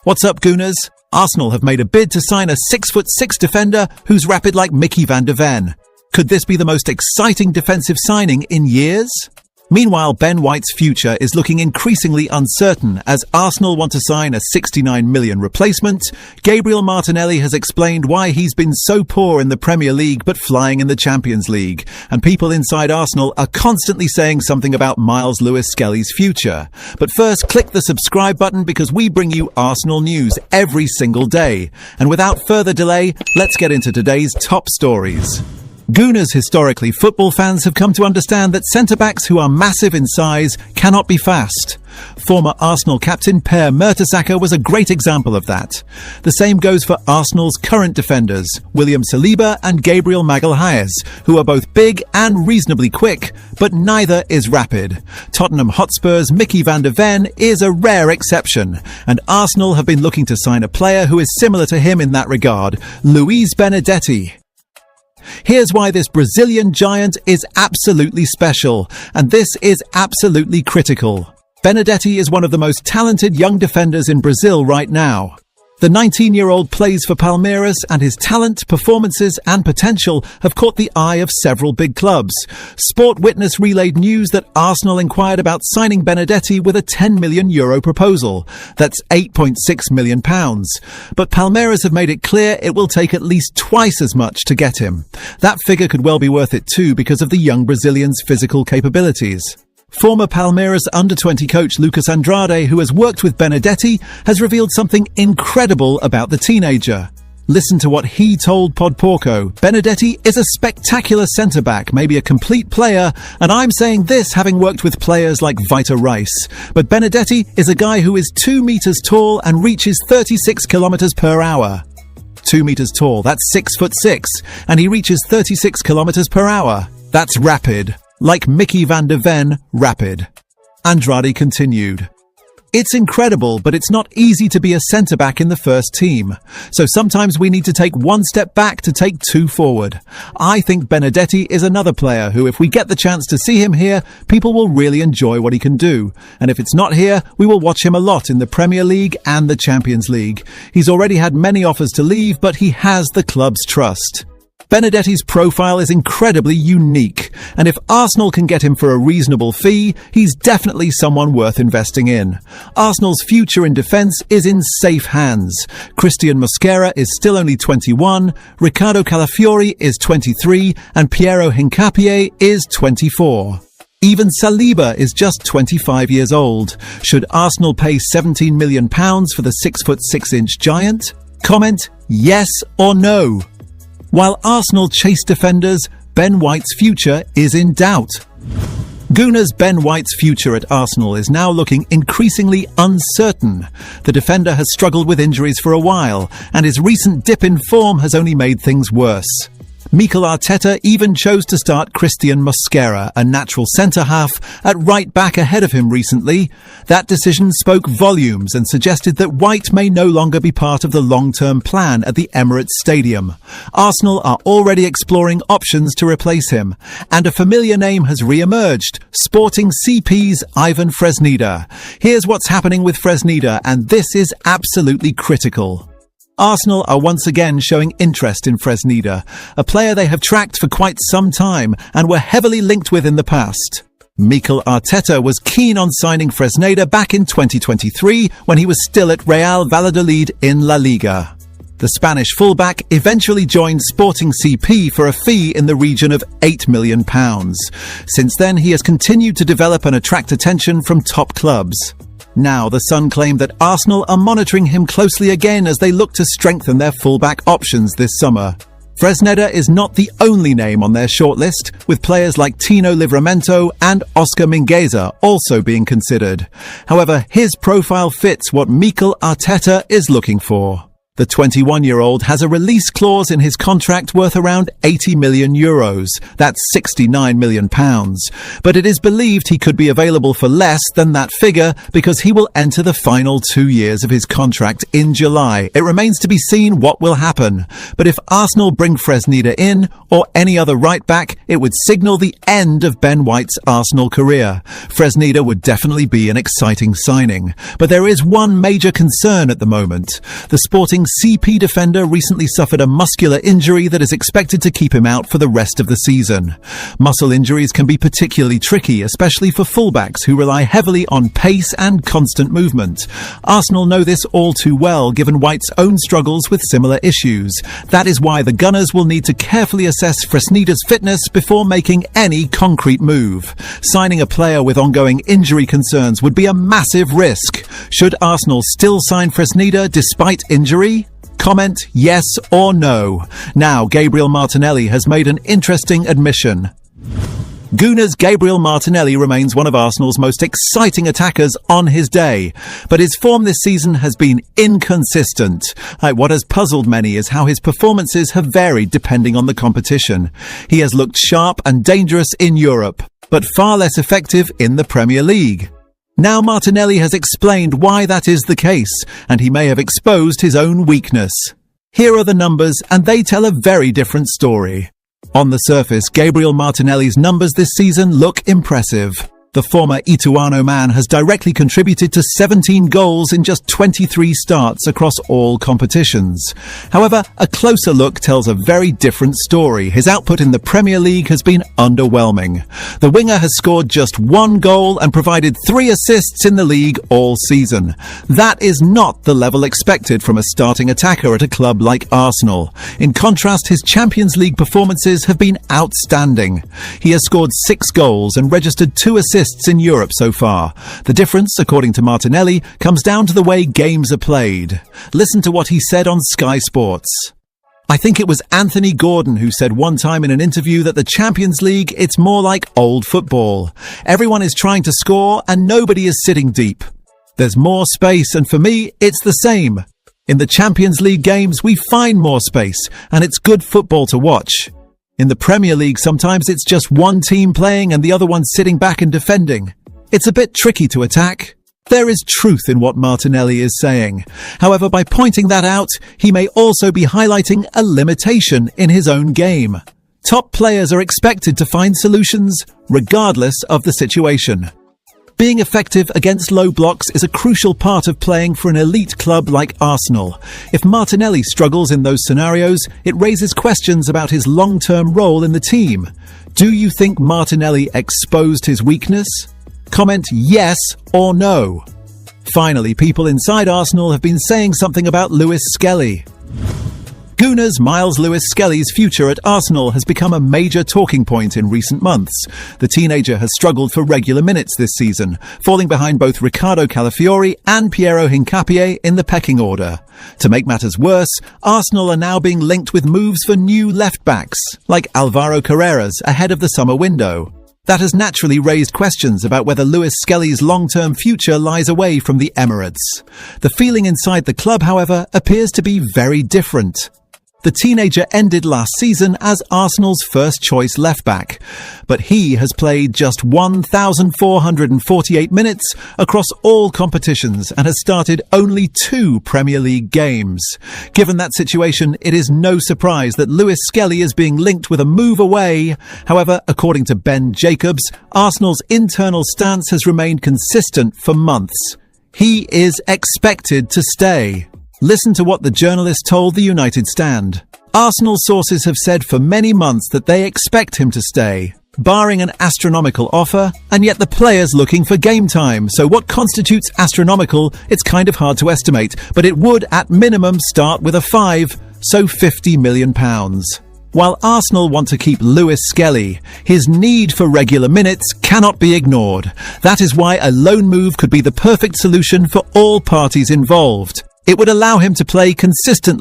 What's up, Gooners? Arsenal have made a bid to sign a 6'6" defender who's rapid like Mickey van de Ven. Could this be the most exciting defensive signing in years? Meanwhile, Ben White's future is looking increasingly uncertain as Arsenal want to sign a £69 million replacement. Gabriel Martinelli has explained why he's been so poor in the Premier League but flying in the Champions League. And people inside Arsenal are constantly saying something about Miles Lewis-Skelly's future. But first, click the subscribe button because we bring you Arsenal news every single day. And without further delay, let's get into today's top stories. Gooners, historically, football fans have come to understand that centre-backs who are massive in size cannot be fast. Former Arsenal captain Per Mertesacker was a great example of that. The same goes for Arsenal's current defenders, William Saliba and Gabriel Magalhaes, who are both big and reasonably quick, but neither is rapid. Tottenham Hotspur's Mickey van de Ven is a rare exception, and Arsenal have been looking to sign a player who is similar to him in that regard, Luis Benedetti. Here's why this Brazilian giant is absolutely special, and this is absolutely critical. Benedetti is one of the most talented young defenders in Brazil right now. The 19-year-old plays for Palmeiras, and his talent, performances and potential have caught the eye of several big clubs. Sport Witness relayed news that Arsenal inquired about signing Benedetti with a €10 million proposal. That's £8.6 million. But Palmeiras have made it clear it will take at least twice as much to get him. That figure could well be worth it too because of the young Brazilian's physical capabilities. Former Palmeiras under-20 coach Lucas Andrade, who has worked with Benedetti, has revealed something incredible about the teenager. Listen to what he told Podporco. Benedetti is a spectacular centre-back, maybe a complete player, and I'm saying this having worked with players like Vita Rice. But Benedetti is a guy who is 2 meters tall and reaches 36 kilometers per hour. 2 meters tall, that's 6'6", and he reaches 36 kilometers per hour. That's rapid. Like Mickey van de Ven, rapid. Andrade continued. It's incredible, but it's not easy to be a centre-back in the first team. So sometimes we need to take one step back to take two forward. I think Benedetti is another player who, if we get the chance to see him here, people will really enjoy what he can do. And if it's not here, we will watch him a lot in the Premier League and the Champions League. He's already had many offers to leave, but he has the club's trust. Benedetti's profile is incredibly unique, and if Arsenal can get him for a reasonable fee, he's definitely someone worth investing in. Arsenal's future in defence is in safe hands. Christian Mosquera is still only 21, Ricardo Calafiori is 23, and Piero Hincapié is 24. Even Saliba is just 25 years old. Should Arsenal pay £17 million for the 6'6" giant? Comment yes or no. While Arsenal chase defenders, Ben White's future is in doubt. Gooners, Ben White's future at Arsenal is now looking increasingly uncertain. The defender has struggled with injuries for a while, and his recent dip in form has only made things worse. Mikel Arteta even chose to start Christian Mosquera, a natural centre-half, at right-back ahead of him recently. That decision spoke volumes and suggested that White may no longer be part of the long-term plan at the Emirates Stadium. Arsenal are already exploring options to replace him, and a familiar name has re-emerged, Sporting CP's Ivan Fresneda. Here's what's happening with Fresneda, and this is absolutely critical. Arsenal are once again showing interest in Fresneda, a player they have tracked for quite some time and were heavily linked with in the past. Mikel Arteta was keen on signing Fresneda back in 2023 when he was still at Real Valladolid in La Liga. The Spanish fullback eventually joined Sporting CP for a fee in the region of £8 million. Since then, he has continued to develop and attract attention from top clubs. Now, The Sun claimed that Arsenal are monitoring him closely again as they look to strengthen their fullback options this summer. Fresneda is not the only name on their shortlist, with players like Tino Livramento and Oscar Mingueza also being considered. However, his profile fits what Mikel Arteta is looking for. The 21-year-old has a release clause in his contract worth around €80 million. That's £69 million. But it is believed he could be available for less than that figure because he will enter the final 2 years of his contract in July. It remains to be seen what will happen. But if Arsenal bring Fresneda in, or any other right-back, it would signal the end of Ben White's Arsenal career. Fresneda would definitely be an exciting signing. But there is one major concern at the moment. The Sporting CP defender recently suffered a muscular injury that is expected to keep him out for the rest of the season. Muscle injuries can be particularly tricky, especially for fullbacks who rely heavily on pace and constant movement. Arsenal know this all too well, given White's own struggles with similar issues. That is why the Gunners will need to carefully assess Fresneda's fitness before making any concrete move. Signing a player with ongoing injury concerns would be a massive risk. Should Arsenal still sign Fresneda despite injury? Comment yes or no. Now, Gabriel Martinelli has made an interesting admission. Gunners' Gabriel Martinelli remains one of Arsenal's most exciting attackers on his day, but his form this season has been inconsistent. What has puzzled many is how his performances have varied depending on the competition. He has looked sharp and dangerous in Europe, but far less effective in the Premier League. Now Martinelli has explained why that is the case, and he may have exposed his own weakness. Here are the numbers, and they tell a very different story. On the surface, Gabriel Martinelli's numbers this season look impressive. The former Ituano man has directly contributed to 17 goals in just 23 starts across all competitions. However, a closer look tells a very different story. His output in the Premier League has been underwhelming. The winger has scored just 1 goal and provided 3 assists in the league all season. That is not the level expected from a starting attacker at a club like Arsenal. In contrast, his Champions League performances have been outstanding. He has scored 6 goals and registered 2 assists in Europe so far. The difference, according to Martinelli, comes down to the way games are played. Listen to what he said on Sky Sports. I think it was Anthony Gordon who said one time in an interview that the Champions League, it's more like old football. Everyone is trying to score and nobody is sitting deep. There's more space, and for me, it's the same. In the Champions League games, we find more space, and it's good football to watch. In the Premier League, sometimes it's just one team playing and the other one sitting back and defending. It's a bit tricky to attack. There is truth in what Martinelli is saying. However, by pointing that out, he may also be highlighting a limitation in his own game. Top players are expected to find solutions regardless of the situation. Being effective against low blocks is a crucial part of playing for an elite club like Arsenal. If Martinelli struggles in those scenarios, it raises questions about his long-term role in the team. Do you think Martinelli exposed his weakness? Comment yes or no. Finally, people inside Arsenal have been saying something about Lewis Skelly. Gunners' Miles Lewis-Skelly's future at Arsenal has become a major talking point in recent months. The teenager has struggled for regular minutes this season, falling behind both Ricardo Calafiori and Piero Hincapié in the pecking order. To make matters worse, Arsenal are now being linked with moves for new left-backs, like Alvaro Carreras, ahead of the summer window. That has naturally raised questions about whether Lewis Skelly's long-term future lies away from the Emirates. The feeling inside the club, however, appears to be very different. The teenager ended last season as Arsenal's first-choice left-back, but he has played just 1,448 minutes across all competitions and has started only 2 Premier League games. Given that situation, it is no surprise that Lewis Skelly is being linked with a move away. However, according to Ben Jacobs, Arsenal's internal stance has remained consistent for months. He is expected to stay. Listen to what the journalist told the United Stand. Arsenal sources have said for many months that they expect him to stay, barring an astronomical offer, and yet the player's looking for game time. So what constitutes astronomical? It's kind of hard to estimate, but it would at minimum start with a 5, so £50 million. While Arsenal want to keep Lewis Skelly, his need for regular minutes cannot be ignored. That is why a loan move could be the perfect solution for all parties involved. It would allow him to play consistently